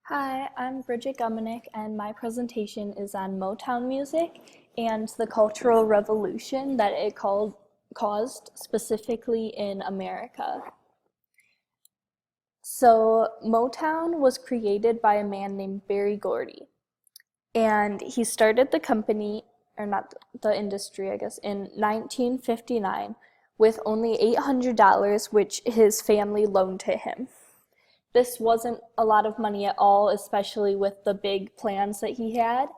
Hi, I'm Bridget Gumenick, and my presentation is on Motown music and the cultural revolution that it caused specifically in America. So, Motown was created by a man named Berry Gordy, and he started the company, or not the industry, I guess, in 1959 with only $800, which his family loaned to him. This wasn't a lot of money at all, especially with the big plans that he had,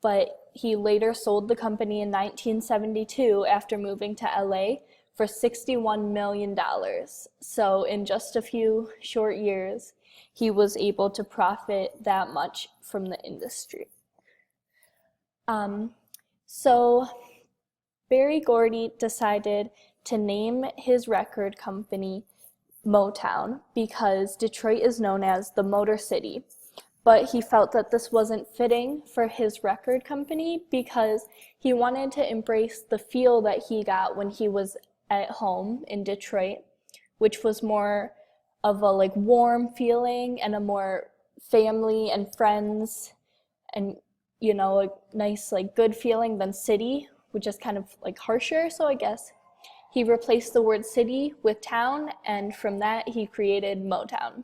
but he later sold the company in 1972 after moving to LA for $61 million. So in just a few short years, he was able to profit that much from the industry. So Berry Gordy decided to name his record company Motown because Detroit is known as the Motor City, but he felt that this wasn't fitting for his record company because he wanted to embrace the feel that he got when he was at home in Detroit, which was more of a warm feeling and a more family and friends and a nice good feeling than city, which is kind of harsher. So I guess he replaced the word city with town, and from that he created Motown.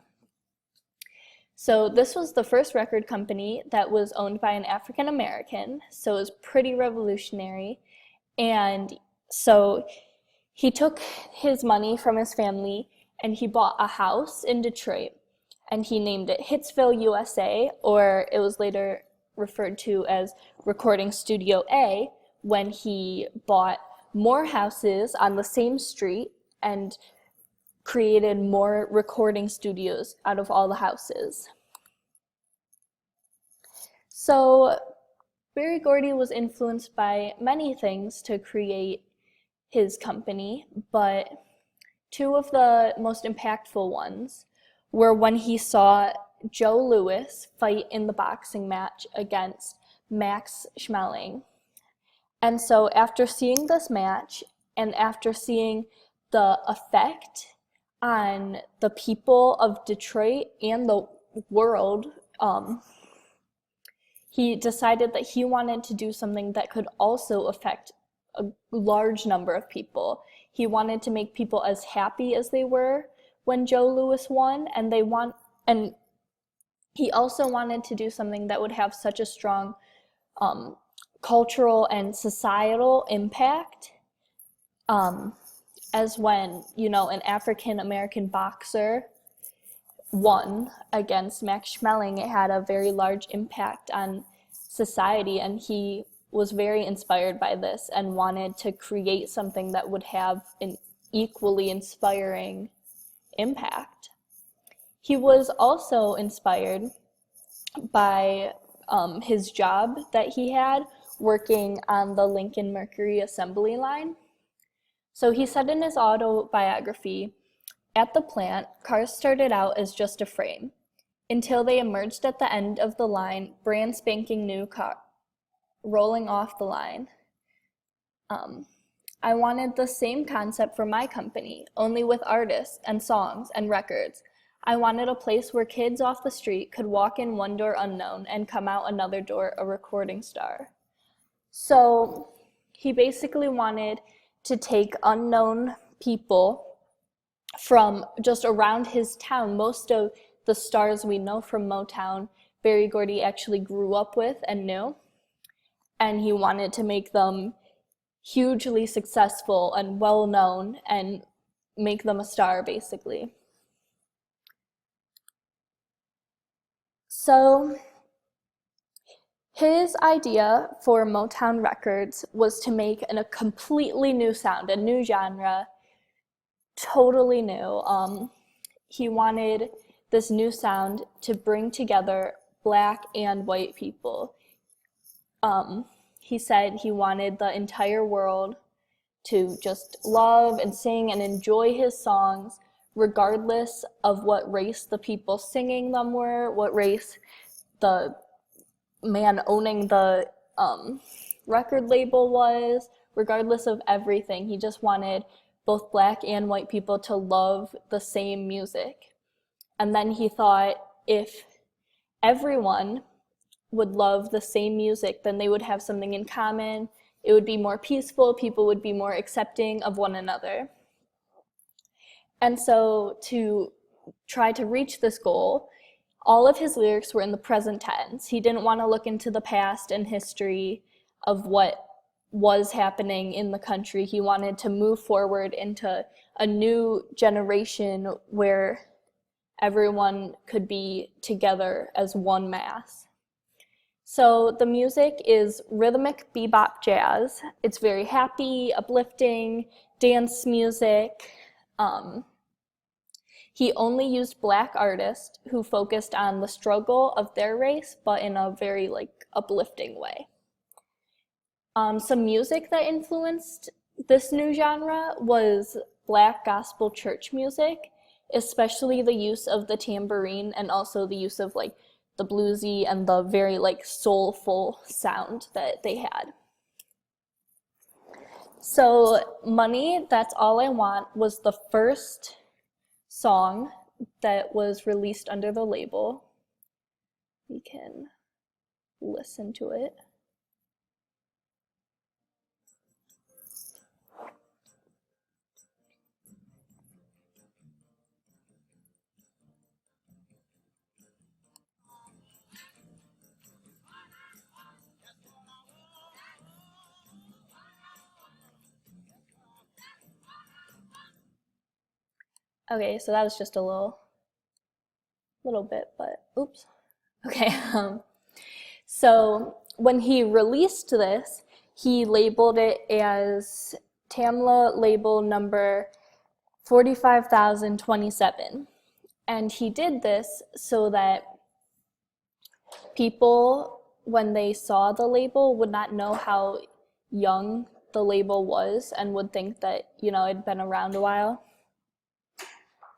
So this was the first record company that was owned by an African American, so it was pretty revolutionary. And so he took his money from his family and he bought a house in Detroit, and he named it Hitsville, USA, or it was later referred to as Recording Studio A, when he bought more houses on the same street and created more recording studios out of all the houses. So Berry Gordy was influenced by many things to create his company, but two of the most impactful ones were when he saw Joe Louis fight in the boxing match against Max Schmeling. And so after seeing this match and after seeing the effect on the people of Detroit and the world, he decided that he wanted to do something that could also affect a large number of people. He wanted to make people as happy as they were when Joe Louis won, and he also wanted to do something that would have such a strong cultural and societal impact as when, an African American boxer won against Max Schmeling. It had a very large impact on society, and he was very inspired by this and wanted to create something that would have an equally inspiring impact. He was also inspired by his job that he had working on the Lincoln Mercury assembly line. So he said in his autobiography, "At the plant, cars started out as just a frame, until they emerged at the end of the line, brand spanking new car, rolling off the line. I wanted the same concept for my company, only with artists and songs and records. I wanted a place where kids off the street could walk in one door unknown and come out another door a recording star." So he basically wanted to take unknown people from just around his town. Most of the stars we know from Motown, Berry Gordy actually grew up with and knew, and he wanted to make them hugely successful and well-known and make them a star, basically. So his idea for Motown Records was to make a completely new sound, a new genre, totally new. He wanted this new sound to bring together Black and white people. He said he wanted the entire world to just love and sing and enjoy his songs, regardless of what race the people singing them were, what race the man owning the record label was, regardless of everything. He just wanted both Black and white people to love the same music. And then he thought, if everyone would love the same music, then they would have something in common. It would be more peaceful, people would be more accepting of one another. And so to try to reach this goal, all of his lyrics were in the present tense. He didn't want to look into the past and history of what was happening in the country. He wanted to move forward into a new generation where everyone could be together as one mass. So the music is rhythmic bebop jazz. It's very happy, uplifting, dance music. He only used Black artists who focused on the struggle of their race, but in a very uplifting way. Some music that influenced this new genre was Black gospel church music, especially the use of the tambourine and also the use of the bluesy and the very soulful sound that they had. So Money, That's All I Want was the first song that was released under the label. We can listen to it. Okay, so that was just a little bit, but oops. Okay, so when he released this, he labeled it as Tamla label number 45,027. And he did this so that people, when they saw the label, would not know how young the label was and would think that, it'd been around a while.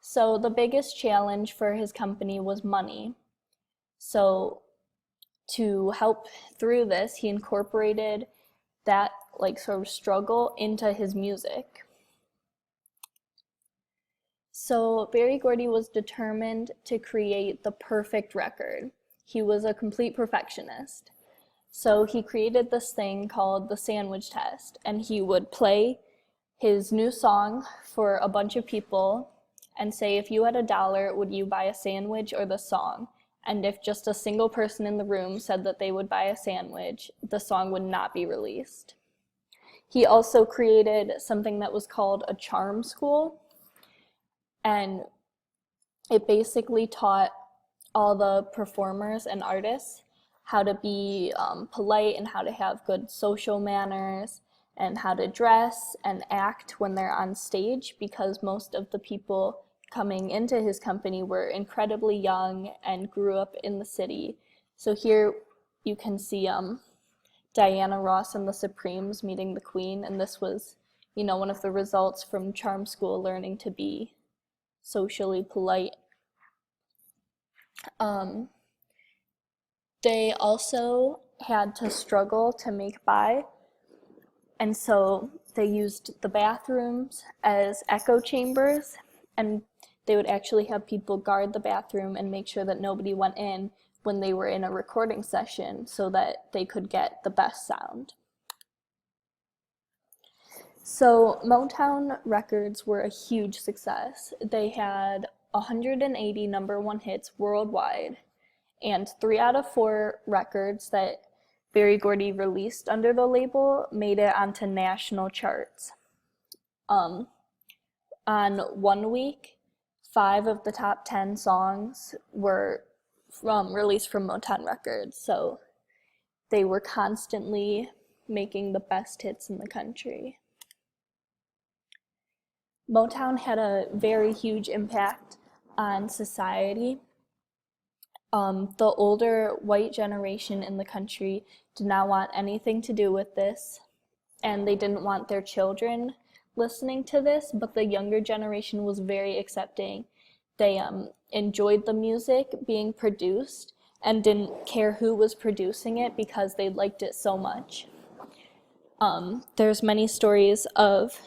So the biggest challenge for his company was money. So to help through this, he incorporated that sort of struggle into his music. So Berry Gordy was determined to create the perfect record. He was a complete perfectionist. So he created this thing called the sandwich test, and he would play his new song for a bunch of people and say, if you had $1, would you buy a sandwich or the song? And if just a single person in the room said that they would buy a sandwich, the song would not be released. He also created something that was called a charm school, and it basically taught all the performers and artists how to be polite and how to have good social manners and how to dress and act when they're on stage, because most of the people coming into his company were incredibly young and grew up in the city. So here you can see Diana Ross and the Supremes meeting the Queen, and this was, one of the results from charm school, learning to be socially polite. They also had to struggle to make by, and so they used the bathrooms as echo chambers, and they would actually have people guard the bathroom and make sure that nobody went in when they were in a recording session so that they could get the best sound. So Motown records were a huge success. They had 180 #1 hits worldwide, and 3 out of 4 records that Berry Gordy released under the label made it onto national charts. On one week, 5 of the top 10 songs were released from Motown Records, so they were constantly making the best hits in the country. Motown had a very huge impact on society. The older white generation in the country did not want anything to do with this, and they didn't want their children listening to this, but the younger generation was very accepting. They enjoyed the music being produced and didn't care who was producing it because they liked it so much. There's many stories of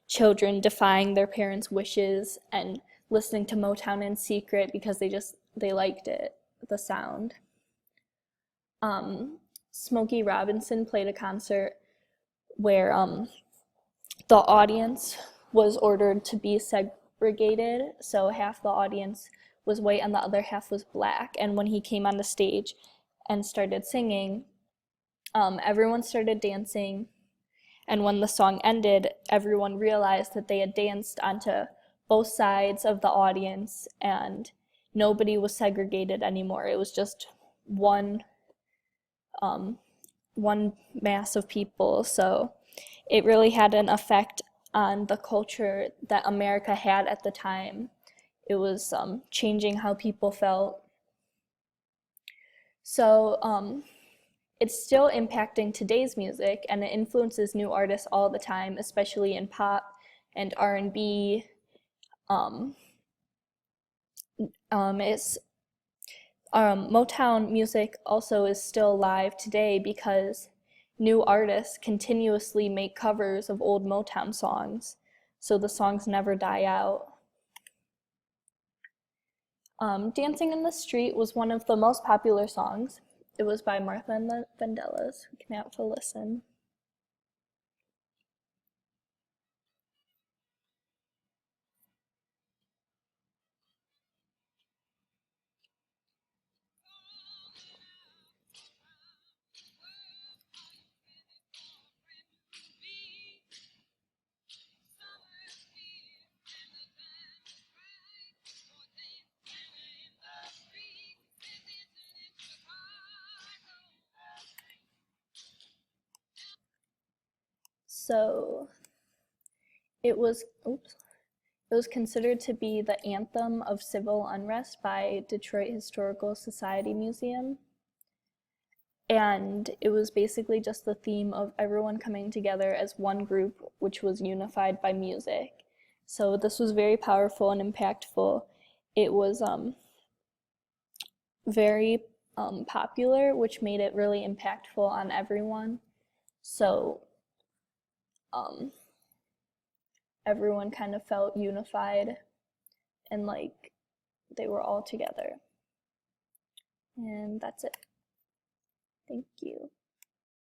children defying their parents' wishes and listening to Motown in secret because they liked it. the sound. Smokey Robinson played a concert where the audience was ordered to be segregated, so half the audience was white and the other half was black. And when he came on the stage and started singing, everyone started dancing, and when the song ended, everyone realized that they had danced onto both sides of the audience and nobody was segregated anymore. It was just one mass of people. So it really had an effect on the culture that America had at the time. It was changing how people felt. So it's still impacting today's music, and it influences new artists all the time, especially in pop and R&B. Motown music also is still alive today because new artists continuously make covers of old Motown songs, so the songs never die out. Dancing in the Street was one of the most popular songs. It was by Martha and the Vandellas. We can have a listen. So it was considered to be the anthem of civil unrest by Detroit Historical Society Museum. And it was basically just the theme of everyone coming together as one group, which was unified by music. So this was very powerful and impactful. It was very popular, which made it really impactful on everyone. So everyone kind of felt unified and like they were all together. And that's it. Thank you.